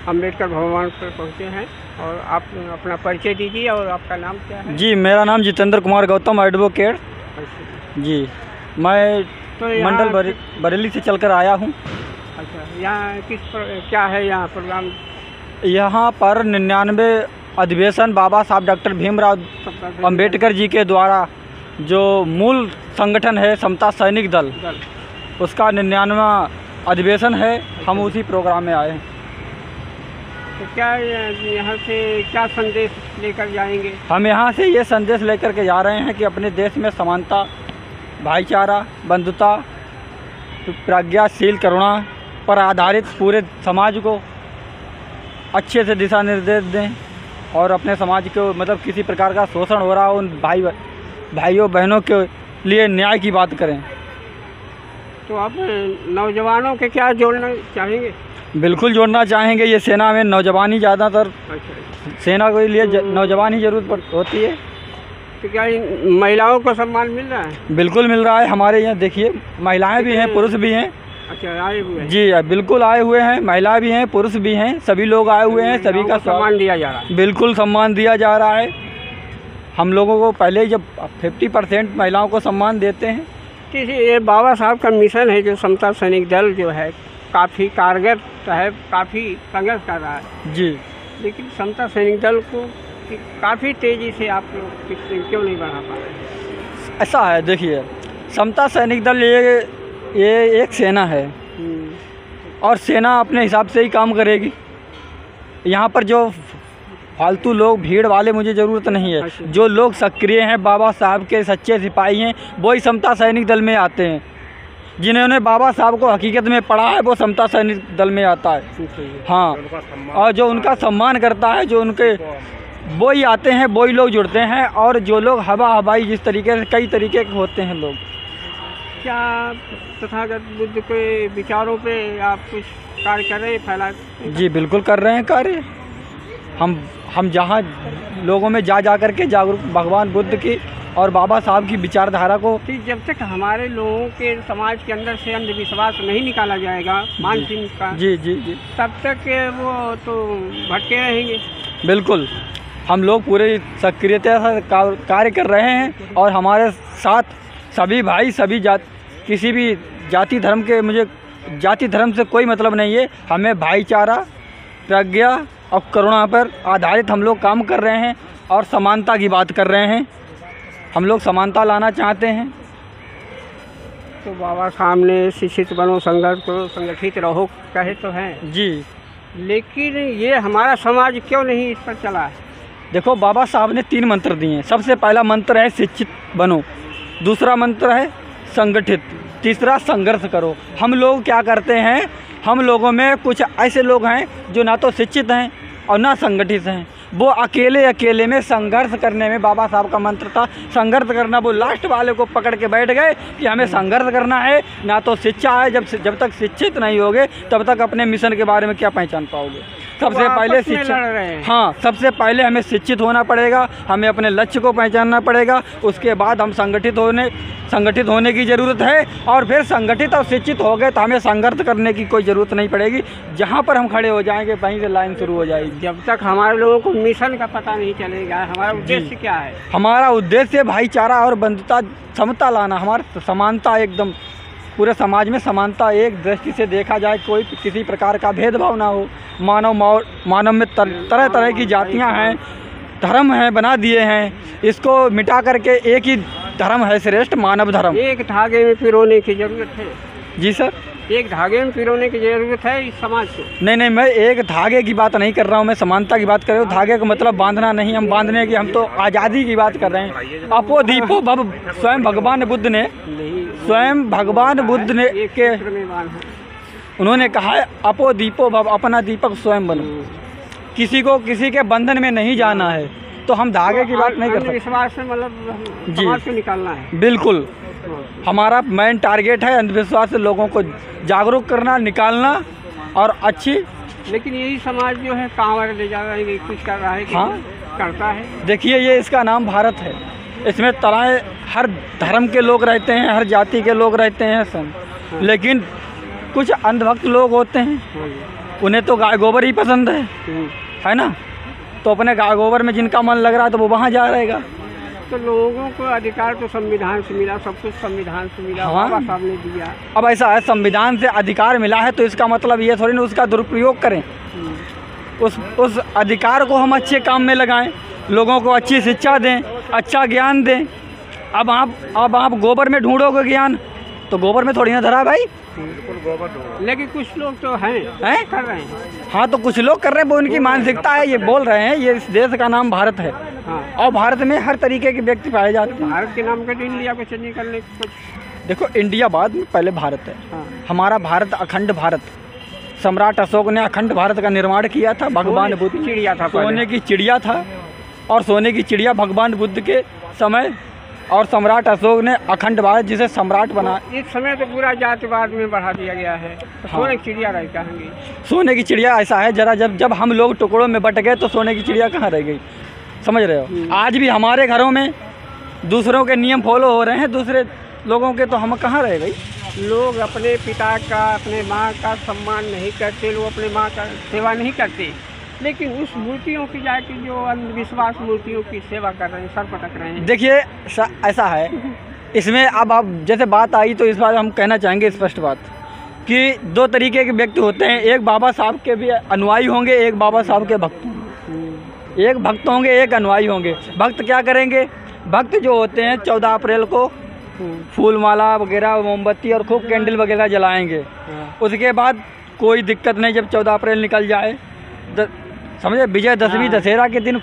अम्बेडकर भवन पर पहुँचे हैं और आप अपना परिचय दीजिए और आपका नाम क्या है? जी, मेरा नाम जितेंद्र कुमार गौतम, एडवोकेट। जी, मैं तो मंडल बरेली से चलकर आया हूँ। अच्छा, यहाँ क्या है यहाँ प्रोग्राम? यहाँ पर 99 अधिवेशन बाबा साहब डॉक्टर भीमराव अंबेडकर जी के द्वारा जो मूल संगठन है समता सैनिक दल, उसका 99वां अधिवेशन है। हम उसी प्रोग्राम में आए हैं। तो क्या यहाँ से क्या संदेश लेकर जाएंगे? हम यहाँ से ये संदेश लेकर के जा रहे हैं कि अपने देश में समानता, भाईचारा, बंधुता, प्रज्ञाशील करुणा पर आधारित पूरे समाज को अच्छे से दिशा निर्देश दें और अपने समाज को मतलब किसी प्रकार का शोषण हो रहा हो उन भाइयों बहनों के लिए न्याय की बात करें। तो आप नौजवानों के क्या जोड़ना चाहेंगे? बिल्कुल जोड़ना चाहेंगे। ये सेना में नौजवान ही ज़्यादातर, सेना के लिए नौजवान ही ज़रूरत होती है। तो क्या महिलाओं को सम्मान मिल रहा है? बिल्कुल मिल रहा है। हमारे यहाँ देखिए महिलाएं भी हैं, पुरुष भी हैं। अच्छा, आए हुए हैं? जी, बिल्कुल आए हुए हैं। महिला भी हैं, पुरुष भी हैं, सभी लोग आए हुए हैं। सभी का सम्मान दिया जा रहा है? बिल्कुल सम्मान दिया जा रहा है। हम लोगों को पहले जब 50% महिलाओं को सम्मान देते हैं। ये बाबा साहब का मिशन है जो समता सैनिक दल जो है काफ़ी कारगर है, काफ़ी संघर्ष कर रहा है। जी, लेकिन समता सैनिक दल को काफ़ी तेज़ी से आप लोग क्यों नहीं बढ़ा पा रहे? ऐसा है, देखिए समता सैनिक दल ये एक सेना है और सेना अपने हिसाब से ही काम करेगी। यहाँ पर जो फालतू लोग, भीड़ वाले मुझे ज़रूरत नहीं है। जो लोग सक्रिय हैं, बाबा साहब के सच्चे सिपाही हैं, वही समता सैनिक दल में आते हैं। जिन्होंने बाबा साहब को हकीकत में पढ़ा है वो समता सैनिक दल में आता है। हाँ, और जो उनका सम्मान करता है, जो उनके वही आते हैं, वही लोग जुड़ते हैं। और जो लोग हवा हवाई जिस तरीके से कई तरीके के होते हैं लोग। क्या तथागत बुद्ध के विचारों पे आप कुछ कार्य कर रहे हैं, फैला? जी, बिल्कुल कर रहे हैं कार्य। हम जहाँ लोगों में जा कर के जागरूक भगवान बुद्ध की और बाबा साहब की विचारधारा को। जब तक हमारे लोगों के समाज के अंदर से अंधविश्वास नहीं निकाला जाएगा मानसिक का, जी जी जी, तब तक वो तो भटके रहेंगे। बिल्कुल, हम लोग पूरे सक्रियता से कार्य कर रहे हैं और हमारे साथ सभी भाई, सभी किसी भी जाति धर्म के, मुझे जाति धर्म से कोई मतलब नहीं है। हमें भाईचारा, प्रज्ञा और करुणा पर आधारित हम लोग काम कर रहे हैं और समानता की बात कर रहे हैं। हम लोग समानता लाना चाहते हैं। तो बाबा सामने शिक्षित बनो, संघर्ष करो, संगठित रहो कहे तो हैं जी, लेकिन ये हमारा समाज क्यों नहीं इस पर चला है? देखो, बाबा साहब ने 3 मंत्र दिए हैं। सबसे पहला मंत्र है शिक्षित बनो, दूसरा मंत्र है संगठित, तीसरा संघर्ष करो। हम लोग क्या करते हैं, हम लोगों में कुछ ऐसे लोग हैं जो ना तो शिक्षित हैं और ना संगठित हैं। वो अकेले में संघर्ष करने में, बाबा साहब का मंत्र था संघर्ष करना, वो लास्ट वाले को पकड़ के बैठ गए कि हमें संघर्ष करना है। ना तो शिक्षा है, जब तक शिक्षित नहीं होगे तब तक अपने मिशन के बारे में क्या पहचान पाओगे। सबसे पहले शिक्षा, हाँ, सबसे पहले हमें शिक्षित होना पड़ेगा, हमें अपने लक्ष्य को पहचानना पड़ेगा। उसके बाद हम संगठित होने की ज़रूरत है और फिर संगठित और शिक्षित हो गए तो हमें संघर्ष करने की कोई ज़रूरत नहीं पड़ेगी। जहाँ पर हम खड़े हो जाएंगे वहीं से लाइन शुरू हो जाएगी। जब तक हमारे लोगों को मिशन का पता नहीं चलेगा, हमारा उद्देश्य क्या है? हमारा उद्देश्य भाईचारा और बंधुता, समता लाना, हमारा समानता, एकदम पूरे समाज में समानता, एक दृष्टि से देखा जाए, कोई किसी प्रकार का भेदभाव ना हो। मानव में तरह तरह की जातियां हैं, धर्म हैं, बना दिए हैं। इसको मिटा करके एक ही धर्म है श्रेष्ठ, मानव धर्म। एक धागे में पिरोने की ज़रूरत है। जी सर, एक धागे में पिरोने की ज़रूरत है इस समाज को। नहीं, मैं एक धागे की बात नहीं कर रहा हूँ, मैं समानता की बात कर रहा हूँ। धागे का मतलब बांधना नहीं, हम बांधने की, हम तो आज़ादी की बात कर रहे हैं। अपो दीपो भव, स्वयं भगवान बुद्ध ने उन्होंने कहा है अपो दीपो भव, अपना दीपक स्वयं बनो। किसी के बंधन में नहीं जाना है। तो हम धागे की बात नहीं कर सकते। विश्वास से मतलब समाज से निकालना है। बिल्कुल, हमारा मेन टारगेट है अंधविश्वास से लोगों को जागरूक करना, निकालना और अच्छी। लेकिन यही समाज जो है कहाँ ले जा रहा है, कुछ कर रहा है, हाँ करता है। देखिए, ये इसका नाम भारत है। इसमें तरह हर धर्म के लोग रहते हैं, हर जाति के लोग रहते हैं सब, लेकिन कुछ अंधभक्त लोग होते हैं उन्हें तो गाय गोबर ही पसंद है ना। तो अपने गाय गोबर में जिनका मन लग रहा है तो वो वहाँ जा रहेगा। तो लोगों को अधिकार तो संविधान से मिला, सब कुछ संविधान से मिला, हाँ। बाबा साहब ने दिया। अब ऐसा है, संविधान से अधिकार मिला है तो इसका मतलब ये थोड़ी ना उसका दुरुपयोग करें। उस अधिकार को हम अच्छे काम में लगाएं, लोगों को अच्छी शिक्षा दें, अच्छा ज्ञान दें। अब आप गोबर में ढूंढोगे ज्ञान तो गोबर में थोड़ी ना धरा भाई। लेकिन कुछ लोग तो हैं कर रहे हैं। हाँ, तो कुछ लोग कर रहे हैं, वो उनकी मानसिकता है, ये बोल रहे हैं। ये इस देश का नाम भारत है। हाँ। और भारत में हर तरीके के व्यक्ति पाए जाते हैं। भारत के नाम का तो इंडिया को नहीं करने कुछ। देखो, इंडिया बाद में, पहले भारत है। हाँ। हमारा भारत अखंड भारत। सम्राट अशोक ने अखंड भारत का निर्माण किया था। भगवान बुद्ध चिड़िया था, सोने की चिड़िया था, और सोने की चिड़िया भगवान बुद्ध के समय, और सम्राट अशोक ने अखंड भारत जिसे सम्राट बना। इस समय तो पूरा जातिवाद में बढ़ा दिया गया है। तो हाँ। सोने की चिड़िया रह कहेंगे। सोने की चिड़िया ऐसा है, जरा जब हम लोग टुकड़ों में बट गए तो सोने की चिड़िया कहाँ रह गई, समझ रहे हो। आज भी हमारे घरों में दूसरों के नियम फॉलो हो रहे हैं, दूसरे लोगों के, तो हम कहाँ रह गई। लोग अपने पिता का, अपने माँ का सम्मान नहीं करते, लोग अपने माँ का सेवा नहीं करते, लेकिन उस मूर्तियों की जाके जो अंधविश्वास मूर्तियों की सेवा कर रहे हैं, सर पटक रहे हैं। देखिए, ऐसा है इसमें। अब आप जैसे बात आई तो इस बात हम कहना चाहेंगे स्पष्ट बात कि दो तरीके के व्यक्ति होते हैं। एक बाबा साहब के भी अनुयायी होंगे, एक बाबा साहब के भक्त होंगे। एक भक्त होंगे, एक अनुयायी होंगे। भक्त क्या करेंगे? भक्त जो होते हैं 14 अप्रैल को फूल माला वगैरह, मोमबत्ती और खूब कैंडल वगैरह जलाएंगे। उसके बाद कोई दिक्कत नहीं, जब 14 अप्रैल निकल जाए, समझे, विजयदशमी दशहरा के दिन